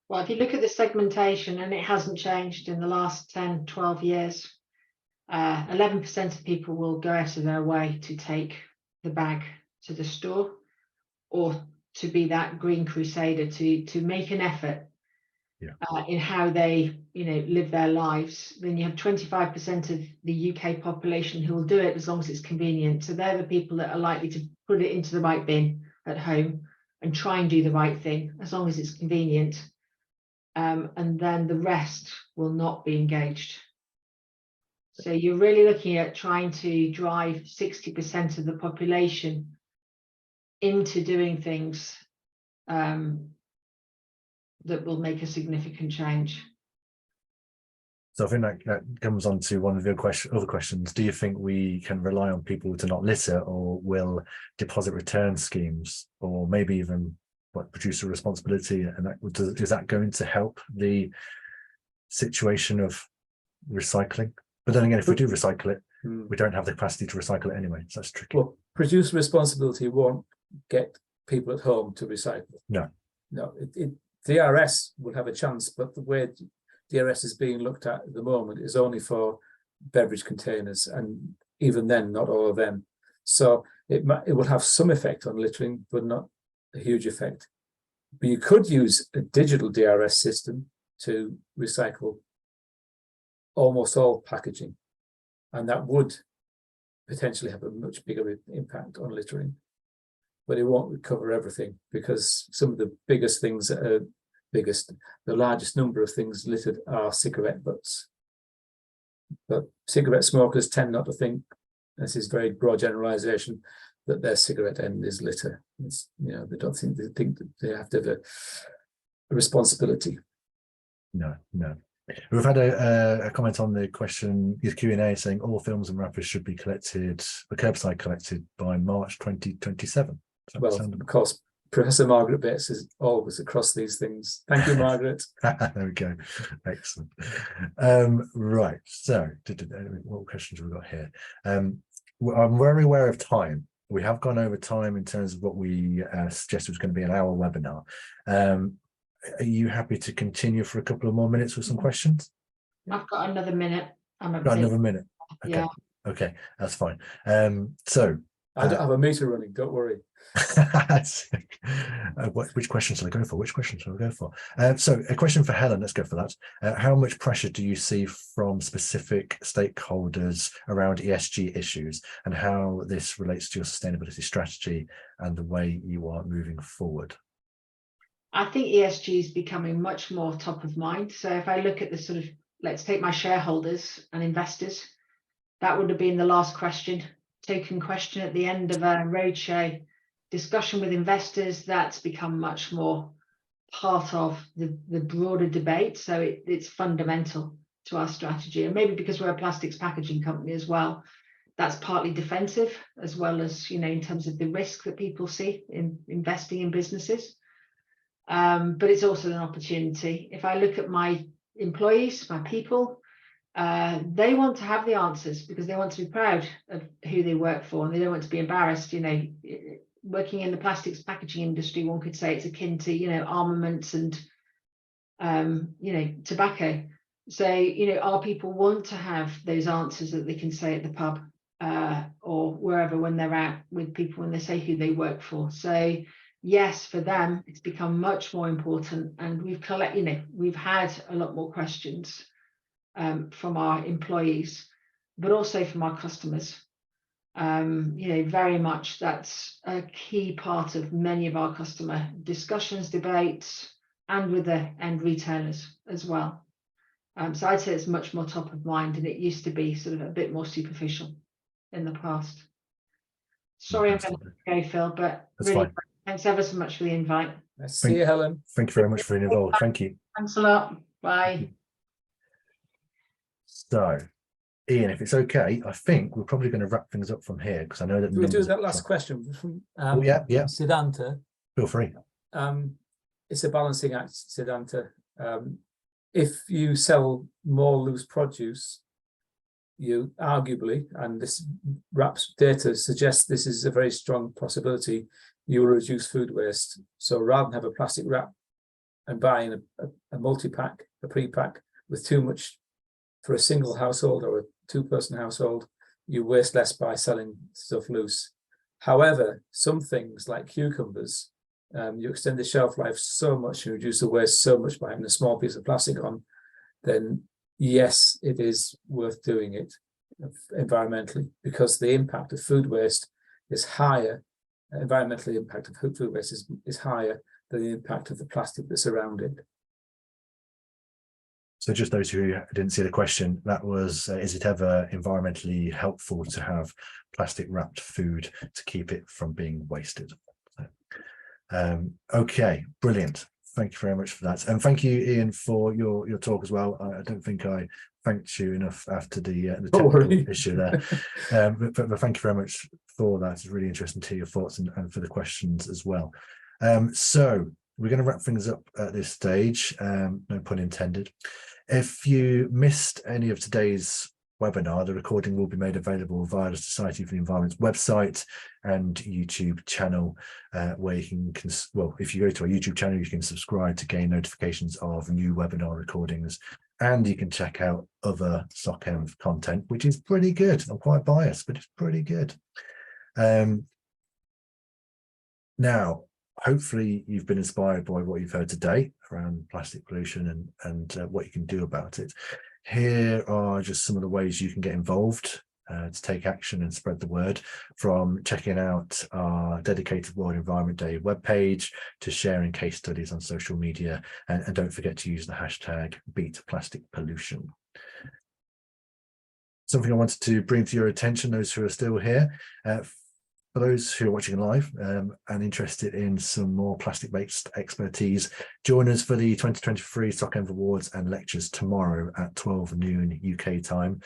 Well, if you look at the segmentation, and it hasn't changed in the last 10, 12 years, 11% of people will go out of their way to take the bag to the store, or to be that green crusader, to make an effort in how they live their lives. Then you have 25% of the UK population who will do it as long as it's convenient. So they're the people that are likely to put it into the right bin at home and try and do the right thing as long as it's convenient. And then the rest will not be engaged. So you're really looking at trying to drive 60% of the population into doing things that will make a significant change. So I think that comes on to one of the other questions. Do you think we can rely on people to not litter, or will deposit return schemes, or maybe even producer responsibility, and is that going to help the situation of recycling? But then again, if we do recycle it, we don't have the capacity to recycle it anyway. So that's tricky. Well, producer responsibility won't get people at home to recycle. No. DRS will have a chance, but the way DRS is being looked at the moment is only for beverage containers, and even then, not all of them. So it will have some effect on littering, but not a huge effect. But you could use a digital DRS system to recycle almost all packaging, and that would potentially have a much bigger impact on littering. But it won't recover everything, because some of the biggest things the largest number of things littered are cigarette butts. But cigarette smokers tend not to think, this is very broad generalization, that their cigarette end is litter. They think that they have to have a responsibility. No. We've had a comment on the question, the Q&A, saying all films and wrappers should be collected, the curbside collected by March 2027. Well, of course, Professor Margaret Bates is always across these things. Thank you, Margaret. There we go. Excellent. Right. So, what questions have we got here? I'm very aware of time. We have gone over time in terms of what we suggested was going to be an hour webinar. Are you happy to continue for a couple of more minutes with some questions? I've got another minute. Got another minute. Okay. Yeah. Okay, that's fine. I don't have a meter running, don't worry. Which question shall I go for? So a question for Helen, let's go for that. How much pressure do you see from specific stakeholders around ESG issues, and how this relates to your sustainability strategy and the way you are moving forward? I think ESG is becoming much more top of mind. So if I look at the sort of let's take my shareholders and investors. That would have been the last question, token question at the end of a roadshow discussion with investors. That's become much more part of the broader debate. So it's fundamental to our strategy. And maybe because we're a plastics packaging company as well, that's partly defensive as well as, you know, in terms of the risk that people see in investing in businesses. But it's also an opportunity. If I look at my employees, my people, they want to have the answers because they want to be proud of who they work for, and they don't want to be embarrassed. You know, working in the plastics packaging industry, one could say it's akin to, you know, armaments and, you know, tobacco. So, you know, our people want to have those answers that they can say at the pub or wherever when they're out with people, when they say who they work for. So yes, for them, it's become much more important, and we've had a lot more questions from our employees, but also from our customers. You know, very much that's a key part of many of our customer discussions, debates, and with the end retailers as well. So I'd say it's much more top of mind, and it used to be sort of a bit more superficial in the past. Sorry, I'm going to go, Phil, but That's really, fine. Thanks ever so much for the invite. See you, Helen. Thank you very much for being involved. Thank you. Thanks a lot. Bye. So, Ian, if it's okay, I think we're probably going to wrap things up from here because I know that. Can we do that last question from yeah. Siddhanta? Feel free. It's a balancing act, Siddhanta. If you sell more loose produce, you arguably, and this RAP's data suggests this is a very strong possibility, you will reduce food waste. So rather than have a plastic wrap and buying a multi-pack, a pre-pack with too much for a single household or a two-person household, you waste less by selling stuff loose. However, some things like cucumbers, you extend the shelf life so much, you reduce the waste so much by having a small piece of plastic on, then yes, it is worth doing it environmentally, because the impact of food waste is higher. Environmental impact of food waste is higher than the impact of the plastic that's around it. So just those who didn't see the question, that was, is it ever environmentally helpful to have plastic wrapped food to keep it from being wasted? Okay, brilliant. Thank you very much for that. And thank you, Ian, for your talk as well. I don't think I thanked you enough after the technical issue there. But thank you very much for that. It's really interesting to hear your thoughts and for the questions as well. So we're going to wrap things up at this stage, no pun intended. If you missed any of today's webinar, the recording will be made available via the Society for the Environment's website and YouTube channel, where you can, well, if you go to our YouTube channel, you can subscribe to gain notifications of new webinar recordings, and you can check out other CEnv content, which is pretty good. I'm quite biased, but it's pretty good. Now, hopefully you've been inspired by what you've heard today around plastic pollution and what you can do about it. Here are just some of the ways you can get involved to take action and spread the word, from checking out our dedicated World Environment Day webpage to sharing case studies on social media, and don't forget to use the hashtag #BeatPlasticPollution. Something I wanted to bring to your attention, those who are still here, for those who are watching live and interested in some more plastic-based expertise, join us for the 2023 CEnv Awards and Lectures tomorrow at 12 noon UK time.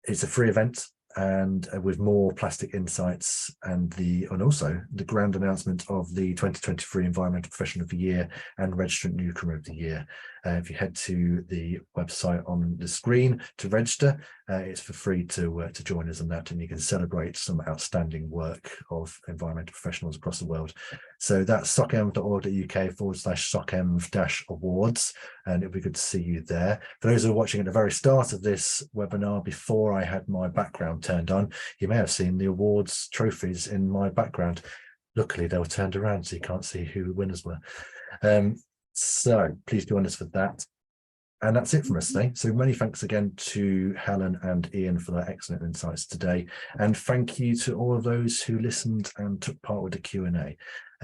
It's a free event, and with more plastic insights and also the grand announcement of the 2023 Environmental Professional of the Year and Registrant Newcomer of the Year. If you head to the website on the screen to register, it's for free to join us on that, and you can celebrate some outstanding work of environmental professionals across the world. So that's socenv.org.uk/socenv-awards, and it'll be good to see you there. For those who are watching at the very start of this webinar, before I had my background turned on, you may have seen the awards trophies in my background. Luckily, they were turned around so you can't see who the winners were. So please join us for that. And that's it from us today. So many thanks again to Helen and Ian for their excellent insights today. And thank you to all of those who listened and took part with the Q&A.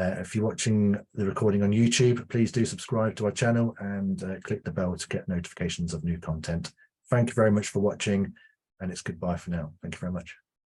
If you're watching the recording on YouTube, please do subscribe to our channel and click the bell to get notifications of new content. Thank you very much for watching, and it's goodbye for now. Thank you very much.